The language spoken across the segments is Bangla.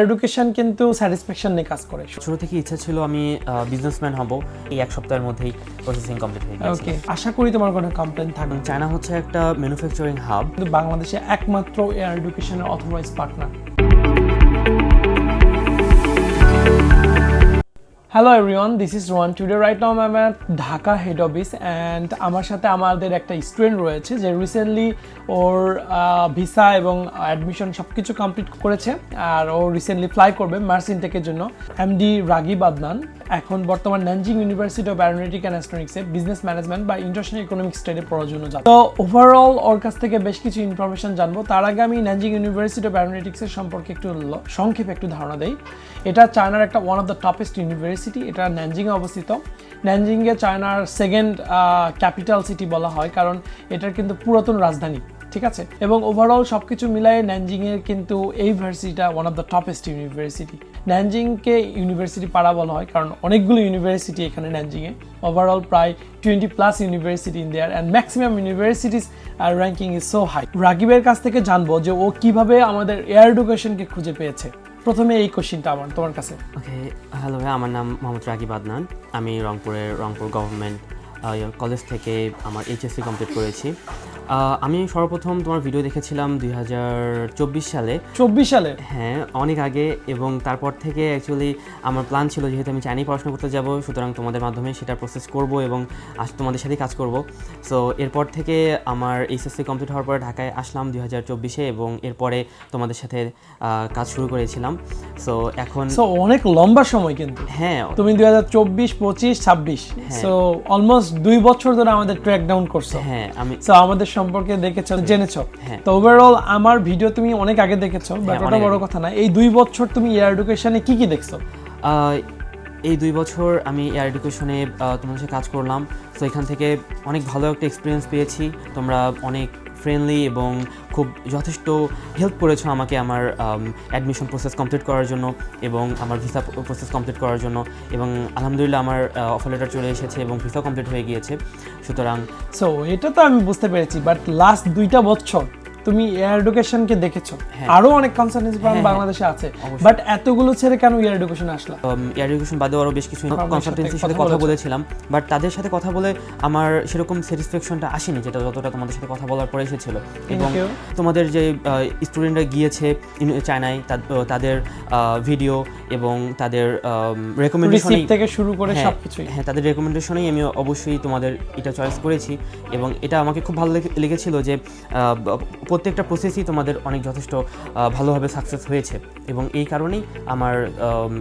এডুকেশন কিন্তু স্যাটিসফ্যাকশন নিয়ে কাজ করে। ছোট থেকে ইচ্ছা ছিল আমি বিজনেসম্যান হব। এই এক সপ্তাহের মধ্যেই প্রসেসিং কমপ্লিট হয়ে গেছে। ওকে, আশা করি তোমার কোনো কমপ্লেইন থাকবে না। চায়না হচ্ছে একটা ম্যানুফ্যাকচারিং হাব, কিন্তু বাংলাদেশে একমাত্র এয়ার এডুকেশনের authorize partner. Hello everyone, this is Rohan. Today right now I am at Dhaka head office and আমার সাথে আমাদের একটা স্টুডেন্ট রয়েছে যে রিসেন্টলি ওর ভিসা এবং অ্যাডমিশন সব কিছু কমপ্লিট করেছে আর ও রিসেন্টলি ফ্লাই করবে মার্স ইনটেকের জন্য। এমডি রাগিব আদনান এখন বর্তমান Nanjing university of aeronautics and অ্যাস্ট্রোনটিক্সে বিজনেস ম্যানেজমেন্ট বা ইন্টারন্যাশনাল ইকোনমিক্স স্টাডি পড়ার জন্য যাচ্ছে। তো ওভারঅল ওর কাছ থেকে বেশ কিছু ইনফরমেশন জানবো। তার আগে আমি ন্যানজিং ইউনিভার্সিটি অফ অ্যারোনটিক্সের সম্পর্কে একটু সংক্ষেপে একটু ধারণা দেই। এটা চায়নার একটা one of the topest university. এটা ন্যানজিংয়ে অবস্থিত। ন্যানজিংকে চায়নার সেকেন্ড ক্যাপিটাল সিটি বলা হয়, কারণ এটার কিন্তু পুরাতন রাজধানী, ঠিক আছে। এবং ওভারঅল সব কিছু মিলায়ে ন্যানজিংয়ের কিন্তু এই ভার্সিটিটা one of the topest university. ন্যানজিংকে ইউনিভার্সিটি পাড়া বলা হয় কারণ অনেকগুলো ইউনিভার্সিটি এখানে ন্যানজিংয়ে। ওভারঅল প্রায় 20+ university in there and maximum universities ranking is so high. রাগিবের কাছ থেকে জানবো যে ও কিভাবে আমাদের এয়ার এডুকেশনকে খুঁজে পেয়েছে। প্রথমে এই কোশ্চেনটা আমার তোমার কাছে। ওকে, হ্যালো ভাই, আমার নাম মোহাম্মদ রাগিব আদনান। আমি রংপুর গভর্নমেন্ট কলেজ থেকে আমার এইচএসসি কমপ্লিট করেছি। আমি সর্বপ্রথম তোমার ভিডিও দেখেছিলাম 2024 সালে। 24 সালে? হ্যাঁ, অনেক আগে। এবং তারপর থেকে অ্যাকচুয়ালি আমার প্ল্যান ছিল যেহেতু আমি চাইনায় পড়াশোনা করতে যাব, সুতরাং তোমাদের মাধ্যমে সেটা প্রসেস করব এবং তোমাদের সাথেই কাজ করব। সো এরপর থেকে আমার এইচএসসি কমপ্লিট হওয়ার পরে ঢাকায় আসলাম 2024-এ এবং এরপরে তোমাদের সাথে কাজ শুরু করেছিলাম। সো এখন অনেক লম্বা সময় কিন্তু। হ্যাঁ, তুমি 2024, 25, 26, সো অলমোস্ট 2 বছর ধরে আমাদের ট্র্যাক ডাউন করছো। হ্যাঁ, আমি সো আমাদের সম্পর্কে দেখেছো, জেনেছো। তো ওভারঅল আমার ভিডিও তুমি অনেক আগে দেখেছো, বাট ওটা বড় কথা না। এই 2 বছর তুমি এয়ার এডুকেশনে কি কি দেখছো? এই 2 বছর আমি এয়ার এডুকেশনে তোমাদের সাথে কাজ করলাম। তো এখান থেকে অনেক ভালো একটা এক্সপিরিয়েন্স পেয়েছি। তোমরা অনেক ফ্রেন্ডলি এবং খুব যথেষ্ট হেল্প করেছো আমাকে আমার অ্যাডমিশন প্রসেস কমপ্লিট করার জন্য এবং আমার ভিসা প্রসেস কমপ্লিট করার জন্য। এবং আলহামদুলিল্লাহ আমার অফার লেটার চলে এসেছে এবং ভিসা কমপ্লিট হয়ে গিয়েছে। সুতরাং এটা তো আমি বুঝতে পেরেছি, বাট লাস্ট 2টা বছর তুমি এয়ার এডুকেশনকে দেখেছো। আরো অনেক কনসালটেন্সি ফার্ম বাংলাদেশে আছে, বাট এতগুলো ছেড়ে কেন এয়ার এডুকেশনে আসলা? এয়ার এডুকেশন বাদেও আরও বেশ কিছু কনসালটেন্সির সাথে কথা বলেছিলাম, বাট তাদের সাথে কথা বলে আমার সেরকম স্যাটিসফ্যাকশনটা আসেনি যেটা যতটা তোমাদের সাথে কথা বলার পরে এসেছিল। এবং তোমাদের যে স্টুডেন্টরা গিয়েছে চায়নায় তাদের ভিডিও এবং তাদের রেকমেন্ডেশন থেকে শুরু করে সবকিছুই, হ্যাঁ, তাদের রেকমেন্ডেশনেই আমি অবশ্যই তোমাদের এটা চয়েস করেছি। এবং এটা আমাকে খুব ভালো লেগেছিল যে প্রত্যেকটা প্রসেসই তোমাদের অনেক যথেষ্ট ভালোভাবে সাকসেস হয়েছে এবং এই কারণেই আমার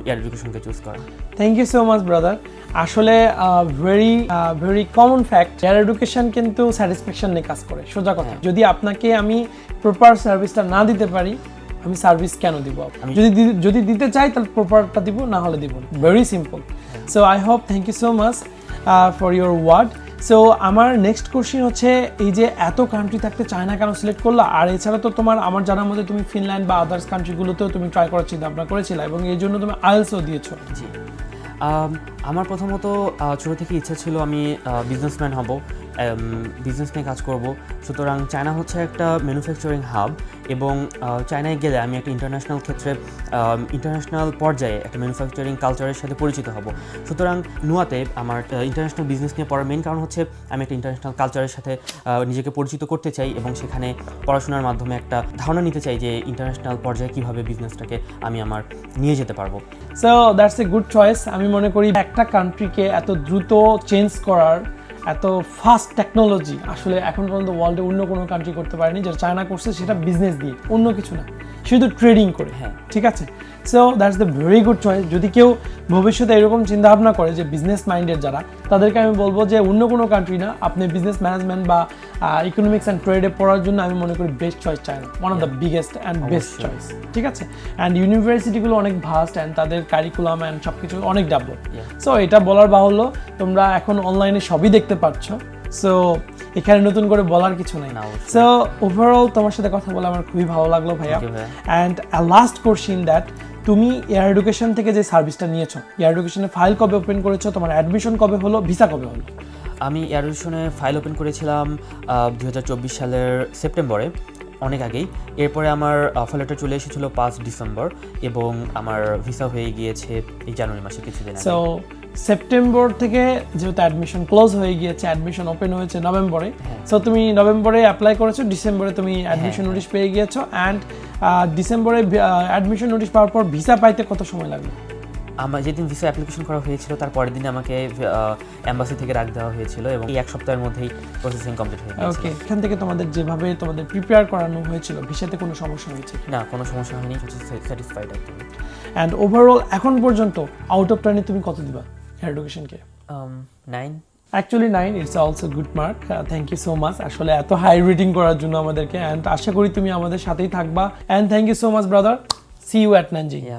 এয়ার এডুকেশনকে চুজ করা। Thank you so much brother. আসলে very common fact, air education কিন্তু স্যাটিসফ্যাকশন নিয়ে কাজ করে। সোজা কথা, যদি আপনাকে আমি প্রপার সার্ভিসটা না দিতে পারি, আমি সার্ভিস কেন দিব? যদি দিতে চাই তাহলে প্রপারটা দিব, না হলে দিব না। Very simple. So I hope, thank you so much for your word. So আমার নেক্সট কোশ্চেন হচ্ছে, এই যে এত কান্ট্রি থাকতে চায়না কেন সিলেক্ট করলা? আর এছাড়া তো তোমার আমার জানার মধ্যে তুমি ফিনল্যান্ড বা আদার্স কান্ট্রিগুলোতেও তুমি ট্রাই করার চিন্তা ভাবনা করেছিলে এবং এই জন্য তুমি আইএলটিএসও দিয়েছো। জি, আমার প্রথমত ছোটো থেকে ইচ্ছা ছিল আমি বিজনেসম্যান হব, বিজনেস নিয়ে কাজ করব। সুতরাং চায়না হচ্ছে একটা ম্যানুফ্যাকচারিং হাব এবং চায়নায় গেলে আমি একটা ইন্টারন্যাশনাল পর্যায়ে একটা ম্যানুফ্যাকচারিং কালচারের সাথে পরিচিত হব। সুতরাং নুয়াতে আমার ইন্টারন্যাশনাল বিজনেস নিয়ে পড়ার মেইন কারণ হচ্ছে আমি একটা ইন্টারন্যাশনাল কালচারের সাথে নিজেকে পরিচিত করতে চাই এবং সেখানে পড়াশোনার মাধ্যমে একটা ধারণা নিতে চাই যে ইন্টারন্যাশনাল পর্যায়ে কীভাবে বিজনেসটাকে আমি আমার নিয়ে যেতে পারবো। So that's a good choice. আমি মনে করি একটা কান্ট্রিকে এত দ্রুত চেঞ্জ করার, এত ফাস্ট টেকনোলজি আসলে এখন পর্যন্ত ওয়ার্ল্ডে অন্য কোনো কান্ট্রি করতে পারেনি। যেটা চায়না করছে সেটা বিজনেস দিয়ে, অন্য কিছু না, শুধু ট্রেডিং করে। হ্যাঁ, ঠিক আছে। So that's the very good choice. যদি কেউ ভবিষ্যতে এরকম চিন্তাভাবনা করে যে বিজনেস মাইন্ডেড যারা, তাদেরকে আমি বলবো যে অন্য কোনো কান্ট্রি না, আপনি বিজনেস ম্যানেজমেন্ট বা ইকোনমিক্স অ্যান্ড ট্রেডে পড়ার জন্য আমি মনে করি best choice China, one of the biggest and best choice. ঠিক আছে। অ্যান্ড ইউনিভার্সিটিগুলো অনেক ভাস্ট অ্যান্ড তাদের কারিকুলাম অ্যান্ড সব কিছু অনেক ডেভেলপ। সো এটা বলার বাহুল্য, তোমরা এখন অনলাইনে সবই দেখতে পাচ্ছ। সো এখানে নতুন করে বলার কিছু নেই। সো ওভারঅল তোমার সাথে কথা বলে আমার খুবই ভালো লাগলো ভাইয়া। অ্যান্ড লাস্ট কোশ্চেন দ্যাট, তুমি এয়ার এডুকেশন থেকে যে সার্ভিসটা নিয়েছো, এয়ার এডুকেশনে ফাইল কবে ওপেন করেছো, তোমার অ্যাডমিশন কবে হলো, ভিসা কবে হলো? আমি এয়ার এডুকেশনে ফাইল ওপেন করেছিলাম 2024 সালের সেপ্টেম্বরে অনেক আগেই। এরপরে আমার অফার লেটার চলে এসেছিল 5 ডিসেম্বর এবং আমার ভিসা হয়ে গিয়েছে এই জানুয়ারি মাসে কিছুদিন আগে। সো সেপ্টেম্বর থেকে যেহেতু অ্যাডমিশন ক্লোজ হয়ে গিয়েছে, অ্যাডমিশন ওপেন হয়েছে নভেম্বরে, সো তুমি নভেম্বরে অ্যাপ্লাই করেছো, ডিসেম্বরে তুমি অ্যাডমিশন নোটিশ পেয়ে গিয়েছো, অ্যান্ড ডিসেম্বরে অ্যাডমিশন নোটিশ পাওয়ার পর ভিসা পাইতে কত সময় লাগবে? আমার যেদিন ভিসা অ্যাপ্লিকেশন করা হয়েছিল তার পরের দিন আমাকে এম্বাসি থেকে ডাক দেওয়া হয়েছিল এবং এই এক সপ্তাহের মধ্যেই প্রসেসিং কমপ্লিট হয়ে গিয়েছিল। ওকে, এখান থেকে তোমাদের যেভাবে তোমাদের প্রিপেয়ার করানো হয়েছিল, ভিসাতে কোনো সমস্যা হয়েছে? না, কোনো সমস্যা হয়নি, স্যাটিসফাইড একদম। অ্যান্ড ওভারঅল এখন পর্যন্ত আউট অফ 10 তুমি কত দিবা এডুকেশনকে? 9। Actually 9 it's also good mark. Thank you so much আসলে এত হাই রেটিং করার জন্য আমাদেরকে, অ্যান্ড আশা করি তুমি আমাদের সাথেই থাকবা, and thank you so much brother, see you at Nanjing.